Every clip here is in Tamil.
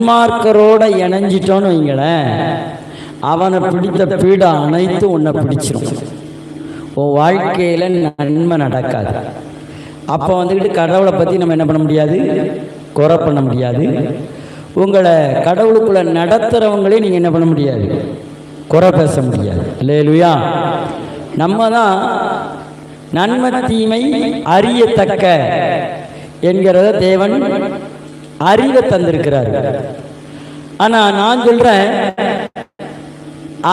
துன்மார்க்கரோட இணைஞ்சிட்டோன்னு வைங்களேன், அவனை பிடித்த பீடை அனைத்து உன்னை பிடிச்சிரும். உன் வாழ்க்கையில் நன்மை நடக்காது. அப்போ வந்துக்கிட்டு கடவுளை பற்றி நம்ம என்ன பண்ண முடியாது, குறை பண்ண முடியாது. உங்களை கடவுளுக்குள்ளே நடத்துகிறவங்களே நீங்கள் என்ன பண்ண முடியாது, குறை பேச முடியாது. அல்லேலூயா. நம்ம தான் நன்மை தீமை அறியத்தக்க என்கிறத தேவன் அறிவை தந்திருக்கிறார். ஆனால் நான் சொல்கிறேன்,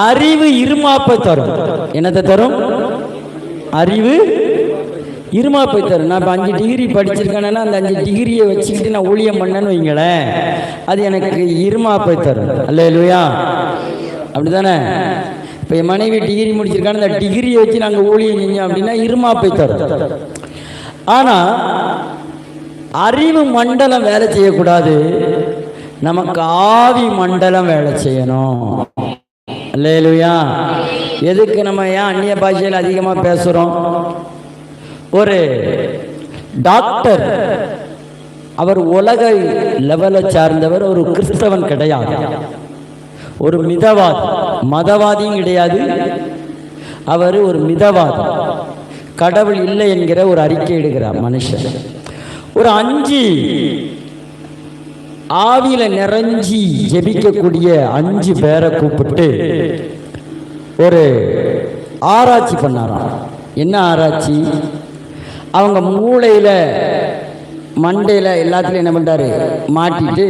அறிவு இருமாப்பை தரும். என்னத்தை தரும்? அறிவு இருமாப்பை தரும். நான் இப்போ 5 டிகிரி படிச்சிருக்கேன்னா அந்த 5 டிகிரியை வச்சுக்கிட்டு நான் ஊழியம் பண்ணேன்னு வைங்களேன், அது எனக்கு இருமாப்பை தரும். அல்லேலூயா. அப்படி தானே? இப்போ என் மனைவி டிகிரி முடிச்சிருக்கான்னு அந்த டிகிரியை வச்சு நாங்கள் ஊழியம் செஞ்சோம் அப்படின்னா இருமாப்பை தரும். ஆனால் அறிவு மண்டலம் வேலை செய்யக்கூடாது, நமக்கு ஆவி மண்டலம் வேலை செய்யணும். அல்லேலூயா. எதுக்கு நம்ம ஏன் அந்நிய பாஷையில் அதிகமாக பேசுகிறோம்? ஒரு டாக்டர், அவர் உலக லெவலை சார்ந்தவர், ஒரு கிறிஸ்தவன் கிடையாது, ஒரு மிதவாதி, மதவாதியும் கிடையாது, அவர் ஒரு மிதவாதி. கடவுள் இல்லை என்கிற ஒரு அறிக்கை எடுக்கிறார் மனுஷன். ஒரு 5 ஆவியில நிறைஞ்சி ஜெபிக்கக்கூடிய 5 பேரை கூப்பிட்டு ஒரு ஆராய்ச்சி பண்ணாராம். என்ன ஆராய்ச்சி? அவங்க மூளையில் மண்டையில் எல்லாத்துலையும் என்ன பண்ணுறாரு, மாட்டிட்டு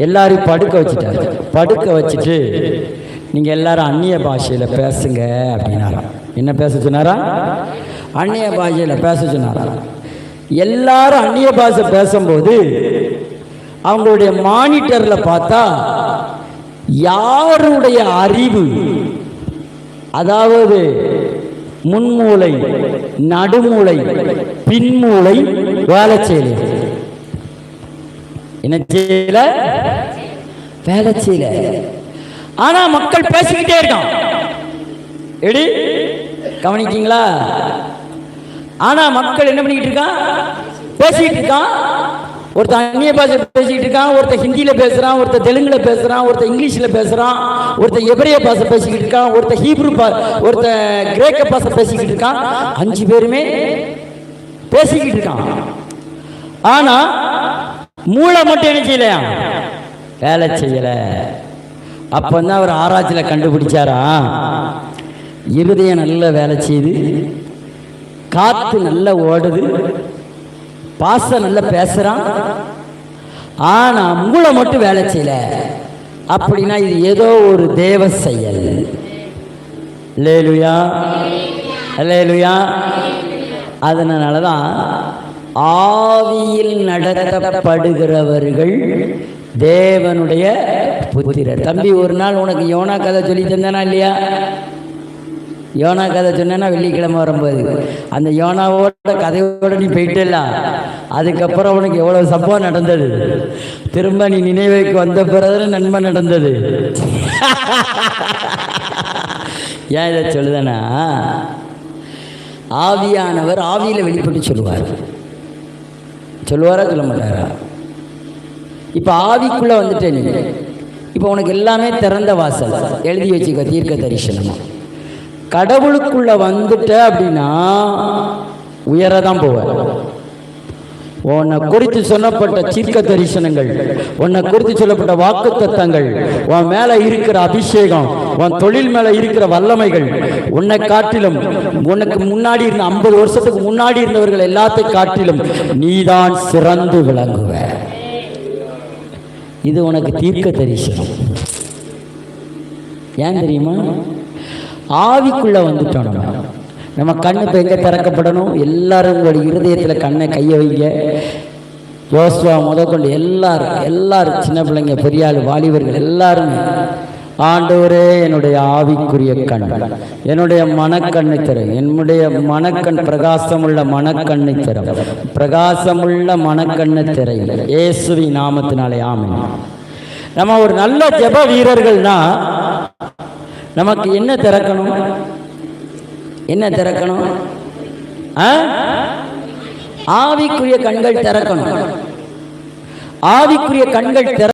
எல்லாரையும் படுக்க வச்சுட்டாரு. படுக்க வச்சுட்டு நீங்கள் எல்லாரும் அந்நிய பாஷையில் பேசுங்க அப்படின்னாராம். என்ன பேச சொன்னாரா? அந்நிய பாஷையில் பேச சொன்னாரா. எல்லாரும் அந்நிய பாஷை பேசும்போது அவங்களுடைய மானிட்டரில் பார்த்தா யாருடைய அறிவு, அதாவது முன்மூளை, நடுமூளை, பின்மூளை வேலை செய்யல. என்ன செய்யல? வேலை செய்யல. ஆனா மக்கள் பேசிக்கிட்டே இருக்கான். எப்படி கவனிக்கீங்களா? ஆனா மக்கள் என்ன பண்ணிக்கிட்டு இருக்கான்? பேசிக்கிட்டு இருக்கான். ஒருத்தர் அந்நிய பாஷை பேசிக்கிட்டு இருக்கான், ஒருத்தர் ஹிந்தியில் பேசுகிறான், ஒருத்தர் தெலுங்கில் பேசுகிறான், ஒருத்தர் இங்கிலீஷில் பேசுகிறான், ஒருத்தர் எபிரேய பாஷை பேசிக்கிட்டு இருக்கான், ஒருத்தர் ஹீப்ரு ஒருத்தர் கிரேக்க பாஷை பேசிக்கிட்டு இருக்கான். 5 பேருமே பேசிக்கிட்டு இருக்கான். ஆனால் மூளை மட்டும் என்ன செய்யலையா? வேலை செய்யலை. அப்போ தான் அவர் ஆராய்ச்சியில் கண்டுபிடிச்சாரா, இருதயம் நல்ல வேலை செய்யுது, காற்று நல்லா ஓடுது, பாச நல்லா பேசுறான், ஆனா மூளை மட்டும் வேலை செய்யல. அப்படின்னா இது ஏதோ ஒரு தேவ செயல். அல்லேலூயா, அல்லேலூயா. அதனாலதான் ஆவியில் நடத்தப்படுகிறவர்கள் தேவனுடைய புத்திரர். தம்பி, ஒரு நாள் உனக்கு யோனா கதை சொல்லி தந்தானா இல்லையா? யோனா கதை சொன்னா வெள்ளிக்கிழமை வரும்போது அந்த யோனாவோட கதையோட நீ போயிட்டல. அதுக்கப்புறம் உனக்கு எவ்வளவு சம்பவம் நடந்தது, திரும்ப நீ நினைவுக்கு வந்த பிறகு நன்மை நடந்தது. ஏன் இதை சொல்லுதனா, ஆவியானவர் ஆவியில வெளிப்பட்டு சொல்லுவார். சொல்லுவாரா சொல்ல மாட்டாரா? இப்ப ஆவிக்குள்ள வந்துட்டே நீ, இப்ப உனக்கு எல்லாமே திறந்த வாசல். எழுதி வச்சுக்க, தீர்க்க தரிசனமா. கடவுளுக்குள்ள வந்துட்ட அப்படின்னா உயரதான் போவ. உன்னை குறித்து சொல்லப்பட்ட தீர்க்க தரிசனங்கள், உன்னை குறித்து சொல்லப்பட்ட வாக்கு தத்தங்கள், உன் மேல இருக்கிற அபிஷேகம், உன் தொழில் மேல இருக்கிற வல்லமைகள், உன்னை காட்டிலும், உனக்கு முன்னாடி இருந்த 50 வருஷத்துக்கு முன்னாடி இருந்தவர்கள் எல்லாத்தையும் காட்டிலும் நீதான் சிறந்து விளங்குவ. இது உனக்கு தீர்க்க தரிசனம். ஏன் தெரியுமா? ஆவிக்குள்ள வந்துட்டோம். நம்ம கண்ணு இப்போ எங்கே திறக்கப்படணும்? எல்லாரும் உங்களுடைய இருதயத்தில் கண்ணை கையை வைங்க. யோசுவா முதற்கொண்டு எல்லாரும் சின்ன பிள்ளைங்க, பெரியாள், வாலிபர்கள் எல்லாருமே, ஆண்டவரே என்னுடைய ஆவிக்குரிய கண், என்னுடைய மனக்கண்ணை தரும், என்னுடைய மனக்கண் பிரகாசமுள்ள மனக்கண்ணை தரும், பிரகாசமுள்ள மனக்கண்ணை திரையில் இயேசுவி நாமத்தினாலே ஆமென். நம்ம ஒரு நல்ல ஜெப வீரர்கள்னா நமக்கு என்ன திறக்கணும்? என்ன திறக்கணும்? ஆவிக்குரிய கண்கள் திறக்கணும். ஆவிக்குரிய கண்கள்